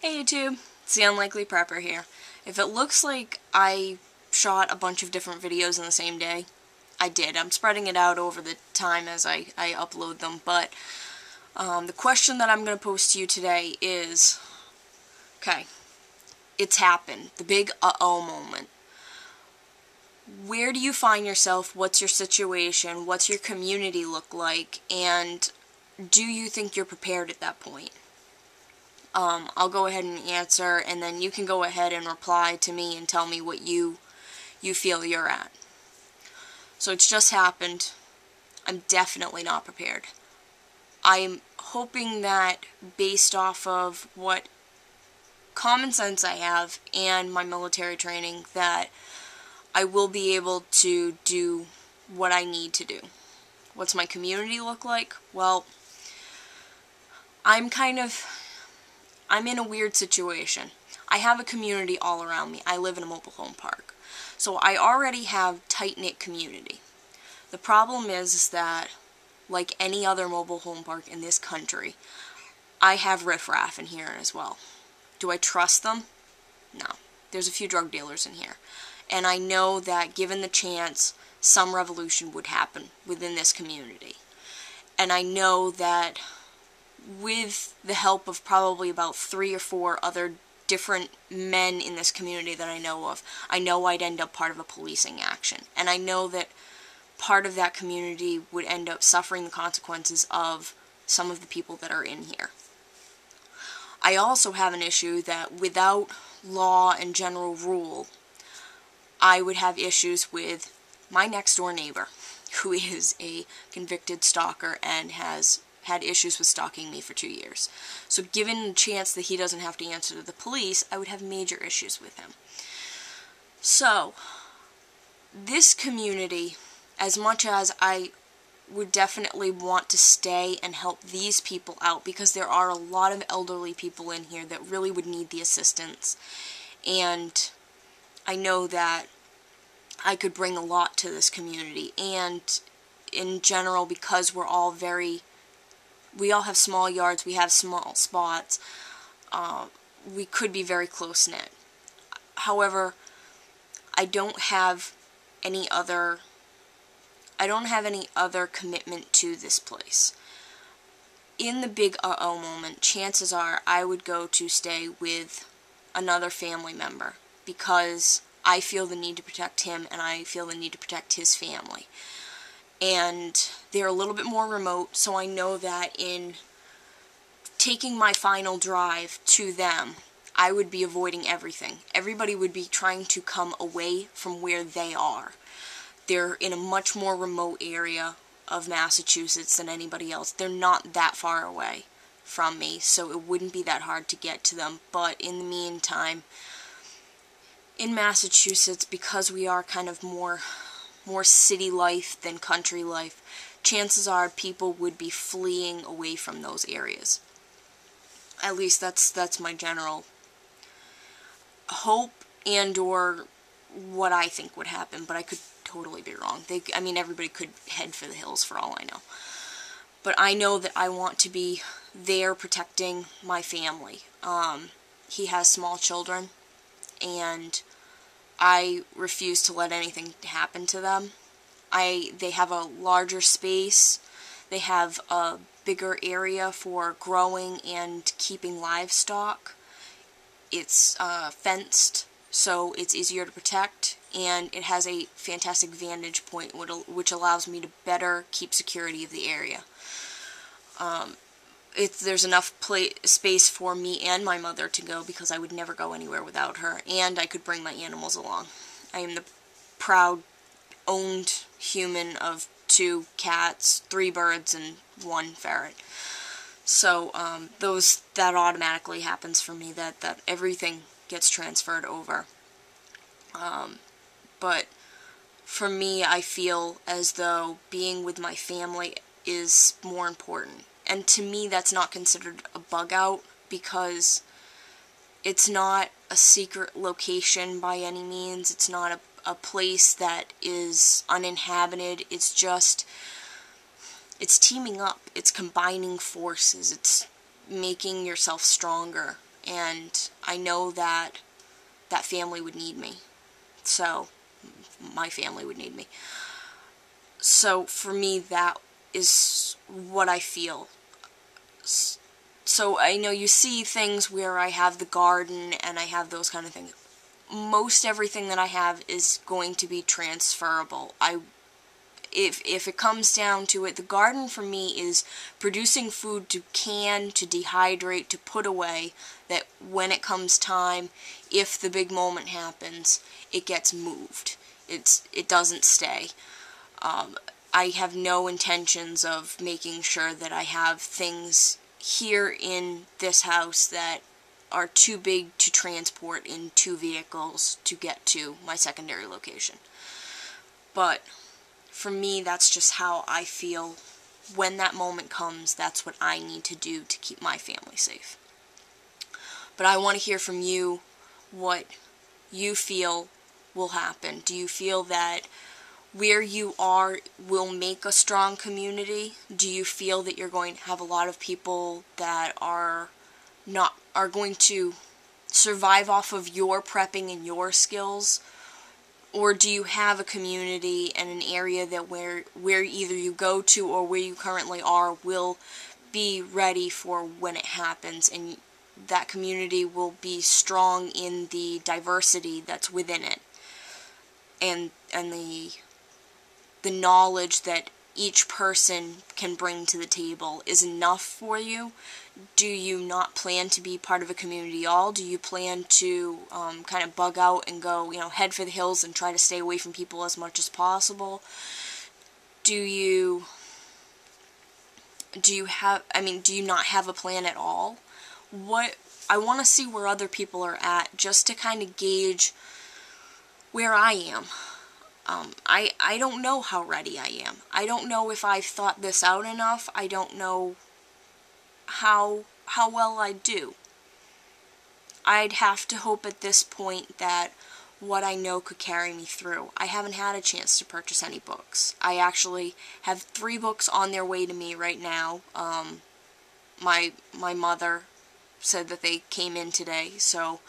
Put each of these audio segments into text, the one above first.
Hey YouTube, it's the Unlikely Prepper here. If it looks like I shot a bunch of different videos in the same day, I did. I'm spreading it out over the time as I upload them, but the question that I'm going to pose to you today is, okay, it's happened, the big uh-oh moment. Where do you find yourself? What's your situation? What's your community look like? And do you think you're prepared at that point? I'll go ahead and answer, and then you can go ahead and reply to me and tell me what you feel you're at. So it's just happened. I'm definitely not prepared. I'm hoping that based off of what common sense I have and my military training, that I will be able to do what I need to do. What's my community look like? Well, I'm in a weird situation. I have a community all around me. I live in a mobile home park. So I already have tight-knit community. The problem is that, like any other mobile home park in this country, I have riffraff in here as well. Do I trust them? No. There's a few drug dealers in here. And I know that given the chance, some revolution would happen within this community. And I know that with the help of probably about 3 or 4 other different men in this community that I know of, I know I'd end up part of a policing action. And I know that part of that community would end up suffering the consequences of some of the people that are in here. I also have an issue that without law and general rule, I would have issues with my next door neighbor, who is a convicted stalker and has had issues with stalking me for 2 years. So given the chance that he doesn't have to answer to the police, I would have major issues with him. So, this community, as much as I would definitely want to stay and help these people out, because there are a lot of elderly people in here that really would need the assistance, and I know that I could bring a lot to this community, and in general, because we all have small yards, we have small spots, we could be very close-knit. However, I don't have any other commitment to this place. In the big uh-oh moment, chances are I would go to stay with another family member, because I feel the need to protect him and I feel the need to protect his family. And they're a little bit more remote, so I know that in taking my final drive to them, I would be avoiding everything. Everybody would be trying to come away from where they are. They're in a much more remote area of Massachusetts than anybody else. They're not that far away from me, so it wouldn't be that hard to get to them. But in the meantime, in Massachusetts, because we are kind of more city life than country life, chances are people would be fleeing away from those areas. At least that's my general hope and or what I think would happen, but I could totally be wrong. Everybody could head for the hills for all I know. But I know that I want to be there protecting my family. He has small children, and I refuse to let anything happen to them. They have a larger space. They have a bigger area for growing and keeping livestock. It's fenced, so it's easier to protect, and it has a fantastic vantage point, which allows me to better keep security of the area. There's enough space for me and my mother to go, because I would never go anywhere without her, and I could bring my animals along. I am the proud owned human of 2 cats, 3 birds, and 1 ferret. So that automatically happens for me, that everything gets transferred over. But for me, I feel as though being with my family is more important. And to me, that's not considered a bugout, because it's not a secret location by any means. It's not a place that is uninhabited. It's teaming up. It's combining forces. It's making yourself stronger. and I know that that family would need me. So, my family would need me. So, for me, that is what I feel. So, I know you see things where I have the garden and I have those kind of things. Most everything that I have is going to be transferable. If it comes down to it, the garden for me is producing food to can, to dehydrate, to put away, that when it comes time, if the big moment happens, it gets moved. It doesn't stay. I have no intentions of making sure that I have things here in this house that are too big to transport in 2 vehicles to get to my secondary location. But for me, that's just how I feel. When that moment comes, that's what I need to do to keep my family safe. But I want to hear from you what you feel will happen. Do you feel that where you are will make a strong community? Do you feel that you're going to have a lot of people that are going to survive off of your prepping and your skills? Or do you have a community and an area that where either you go to or where you currently are will be ready for when it happens, and that community will be strong in the diversity that's within it, and the knowledge that each person can bring to the table is enough for you? Do you not plan to be part of a community at all? Do you plan to kind of bug out and go, head for the hills and try to stay away from people as much as possible? Do you not have a plan at all? I want to see where other people are at, just to kind of gauge where I am. I don't know how ready I am. I don't know if I've thought this out enough. I don't know how well I do. I'd have to hope at this point that what I know could carry me through. I haven't had a chance to purchase any books. I actually have 3 books on their way to me right now. My mother said that they came in today, so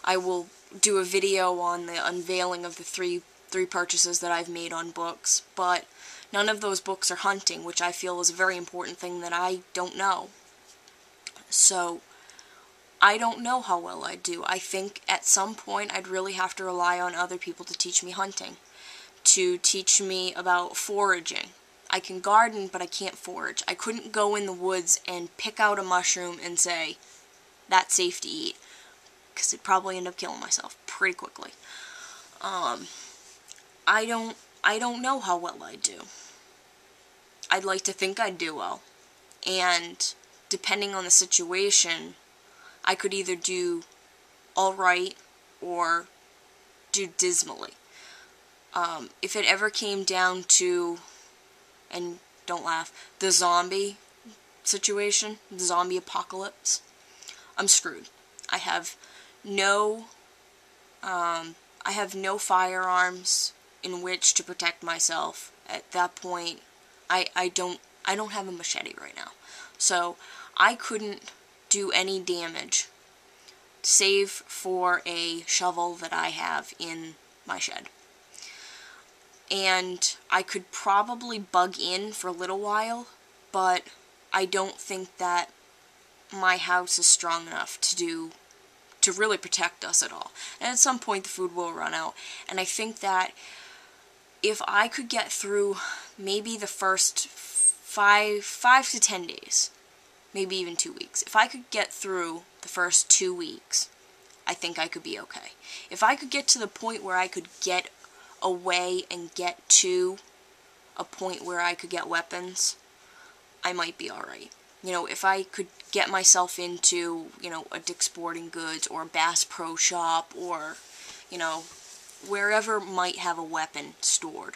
I will do a video on the unveiling of the three purchases that I've made on books, but none of those books are hunting, which I feel is a very important thing that I don't know. So, I don't know how well I do. I think at some point I'd really have to rely on other people to teach me hunting, to teach me about foraging. I can garden, but I can't forage. I couldn't go in the woods and pick out a mushroom and say, that's safe to eat, because I'd probably end up killing myself pretty quickly. I don't know how well I do. I'd like to think I'd do well. And depending on the situation, I could either do alright or do dismally. If it ever came down to, and don't laugh, the zombie situation, the zombie apocalypse, I'm screwed. I have no firearms in which to protect myself. At that point, I don't have a machete right now. So, I couldn't do any damage, save for a shovel that I have in my shed. And I could probably bug in for a little while, but I don't think that my house is strong enough to really protect us at all. And at some point the food will run out. And I think that if I could get through maybe the first 5 to 10 days, maybe even 2 weeks, if I could get through the first 2 weeks, I think I could be okay. If I could get to the point where I could get away and get to a point where I could get weapons, I might be alright. If I could get myself into, a Dick's Sporting Goods or a Bass Pro Shop or, wherever might have a weapon stored,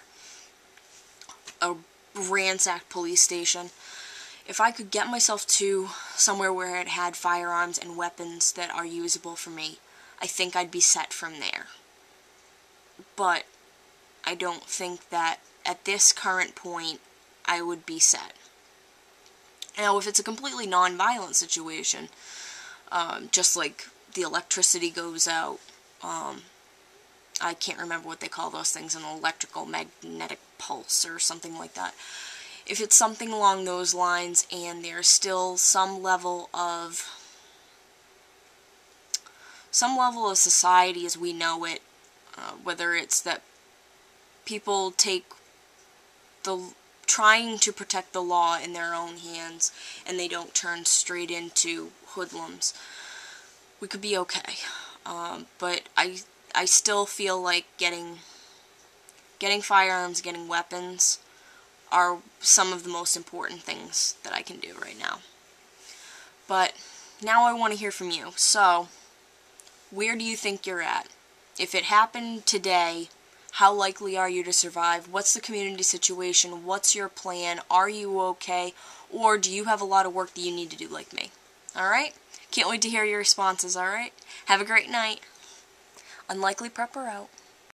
a ransacked police station, if I could get myself to somewhere where it had firearms and weapons that are usable for me, I think I'd be set from there. But I don't think that at this current point I would be set. Now, if it's a completely non-violent situation, just like the electricity goes out. I can't remember what they call those things, an electrical magnetic pulse or something like that. If it's something along those lines and there's still some level of society as we know it, whether it's that people take trying to protect the law in their own hands and they don't turn straight into hoodlums, we could be okay. But I still feel like getting firearms, getting weapons are some of the most important things that I can do right now. But now I want to hear from you. So, where do you think you're at? If it happened today, how likely are you to survive? What's the community situation? What's your plan? Are you okay? Or do you have a lot of work that you need to do like me? Alright? Can't wait to hear your responses, alright? Have a great night. Unlikely Prepper out.